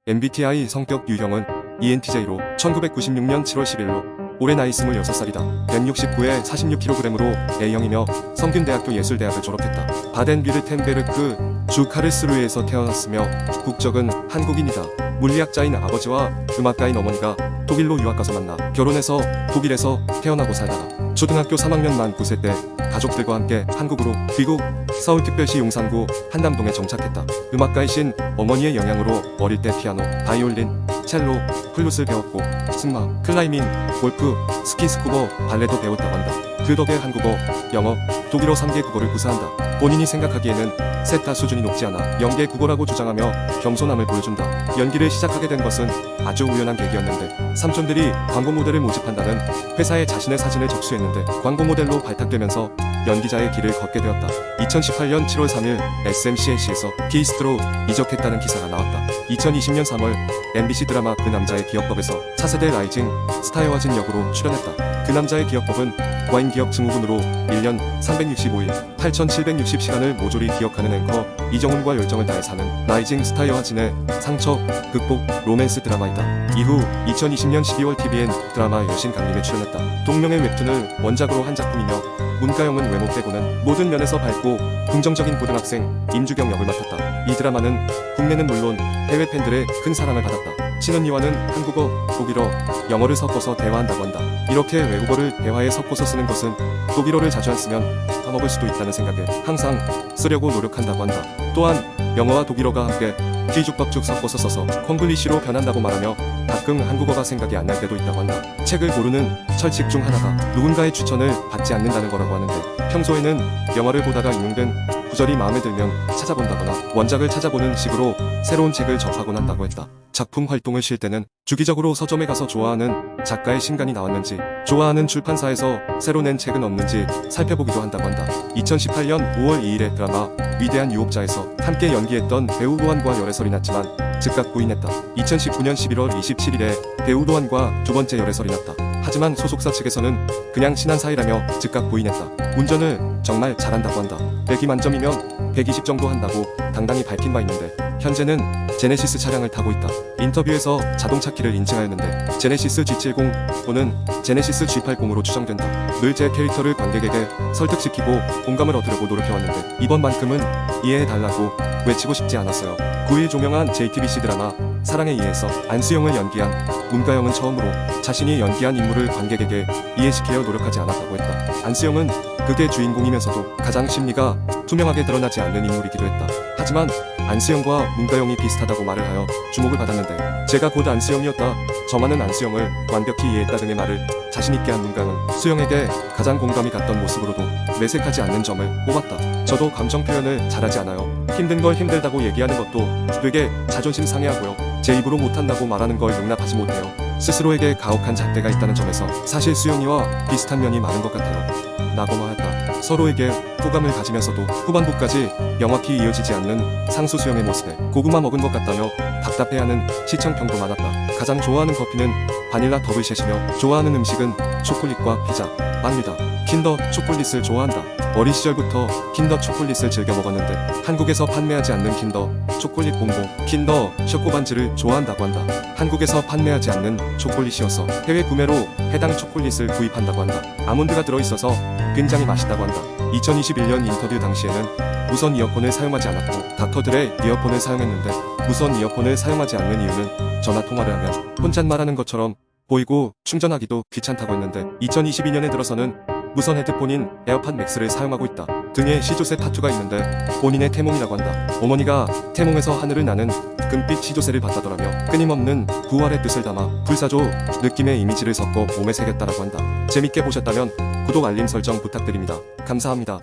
MBTI 성격 유형은 ENTJ로 1996년 7월 10일로 올해 나이 26살이다. 169에 46kg으로 A형이며 성균대학교 예술대학을 졸업했다. 바덴뷰르텐베르크 주 카르스루에서 태어났으며 국적은 한국인이다. 물리학자인 아버지와 음악가인 어머니가 독일로 유학가서 만나 결혼해서 독일에서 태어나고 살다가 초등학교 3학년 만 9세 때 가족들과 함께 한국으로 귀국, 서울특별시 용산구 한남동에 정착했다. 음악가이신 어머니의 영향으로 어릴 때 피아노, 바이올린, 첼로, 플룻을 배웠고 승마, 클라이밍, 골프, 스키, 스쿠버, 발레도 배웠다고 한다. 그 덕에 한국어, 영어, 독일어 3개 국어를 구사한다. 본인이 생각하기에는 셋 다 수준이 높지 않아 영계 국어라고 주장하며 겸손함을 보여준다. 연기를 시작하게 된 것은 아주 우연한 계기였는데 삼촌들이 광고 모델을 모집한다는 회사에 자신의 사진을 접수했는데 광고 모델로 발탁되면서 연기자의 길을 걷게 되었다. 2018년 7월 3일 SMCNC에서 키스트로 이적했다는 기사가 나왔다. 2020년 3월 MBC 드라마 그 남자의 기억법에서 차세대 라이징 스타여와진 역으로 출연했다. 그 남자의 기억법은 와인 기억 증후군으로 1년 365일 8760시간을 모조리 기억하는 앵커 이정훈과 열정을 다해 사는 라이징 스타여와진의 상처 극복 로맨스 드라마이다. 이후 2020년 12월 TVN 드라마 여신 강림에 출연했다. 동명의 웹툰을 원작으로 한 작품이며 문가영은 외모 빼고는 모든 면에서 밝고 긍정적인 고등학생 임주경 역을 맡았다. 이 드라마는 국내는 물론 해외 팬들의 큰 사랑을 받았다. 신언니와는 한국어, 독일어, 영어를 섞어서 대화한다고 한다. 이렇게 외국어를 대화에 섞어서 쓰는 것은 독일어를 자주 안 쓰면 까먹을 수도 있다는 생각에 항상 쓰려고 노력한다고 한다. 또한 영어와 독일어가 함께 뒤죽박죽 섞어서 써서 콩글리시로 변한다고 말하며 가끔 한국어가 생각이 안 날 때도 있다고 한다. 책을 고르는 철칙 중 하나가 누군가의 추천을 받지 않는다는 거라고 하는데 평소에는 영화를 보다가 인용된 구절이 마음에 들면 찾아본다거나 원작을 찾아보는 식으로 새로운 책을 접하곤 한다고 했다. 작품 활동을 쉴 때는 주기적으로 서점에 가서 좋아하는 작가의 신간이 나왔는지 좋아하는 출판사에서 새로 낸 책은 없는지 살펴보기도 한다고 한다. 2018년 5월 2일에 드라마 위대한 유혹자에서 함께 연기했던 배우 노한과 열애설이 났지만 즉각 부인했다. 2019년 11월 27일에 배우 노한과 두 번째 열애설이 났다. 하지만 소속사 측에서는 그냥 친한 사이라며 즉각 부인했다. 운전을 정말 잘한다고 한다. 100이 만점이면 120 정도 한다고 당당히 밝힌 바 있는데 현재는 제네시스 차량을 타고 있다. 인터뷰에서 자동차 키를 인증하였는데 제네시스 G70 또는 제네시스 G80으로 추정된다. 늘 제 캐릭터를 관객에게 설득시키고 공감을 얻으려고 노력해왔는데 이번만큼은 이해해달라고 외치고 싶지 않았어요. 9일 종영한 JTBC 드라마 사랑에 의해서 안수영을 연기한 문가영은 처음으로 자신이 연기한 인물을 관객에게 이해시키려 노력하지 않았다고 했다. 안수영은 극의 주인공이면서도 가장 심리가 투명하게 드러나지 않는 인물이기도 했다. 하지만 안수영과 문가영이 비슷하다고 말을 하여 주목을 받았는데 제가 곧 안수영이었다. 저만은 안수영을 완벽히 이해했다 등의 말을 자신있게 한 문가영은 수영에게 가장 공감이 갔던 모습으로도 매색하지 않는 점을 뽑았다. 저도 감정 표현을 잘하지 않아요. 힘든 걸 힘들다고 얘기하는 것도 되게 자존심 상해하고요. 제 입으로 못한다고 말하는 걸 용납하지 못해요. 스스로에게 가혹한 잣대가 있다는 점에서 사실 수영이와 비슷한 면이 많은 것 같아요. 라고만 했다. 서로에게 호감을 가지면서도 후반부까지 명확히 이어지지 않는 상수 수영의 모습에 고구마 먹은 것 같다며 답답해하는 시청평도 많았다. 가장 좋아하는 커피는 바닐라 더블샷이며 좋아하는 음식은 초콜릿과 피자, 빵이다. 킨더 초콜릿을 좋아한다. 어린 시절부터 킨더 초콜릿을 즐겨 먹었는데 한국에서 판매하지 않는 킨더 초콜릿 봉봉, 킨더 초코반즈를 좋아한다고 한다. 한국에서 판매하지 않는 초콜릿이어서 해외 구매로 해당 초콜릿을 구입한다고 한다. 아몬드가 들어있어서 굉장히 맛있다고 한다. 2021년 인터뷰 당시에는 무선 이어폰을 사용하지 않았고 닥터들의 이어폰을 사용했는데 무선 이어폰을 사용하지 않는 이유는 전화 통화를 하면 혼잣말하는 것처럼 보이고 충전하기도 귀찮다고 했는데 2022년에 들어서는 무선 헤드폰인 에어팟 맥스를 사용하고 있다. 등에 시조새 타투가 있는데 본인의 태몽이라고 한다. 어머니가 태몽에서 하늘을 나는 금빛 시조새를 봤다더라며 끊임없는 부활의 뜻을 담아 불사조 느낌의 이미지를 섞어 몸에 새겼다라고 한다. 재밌게 보셨다면 구독 알림 설정 부탁드립니다. 감사합니다.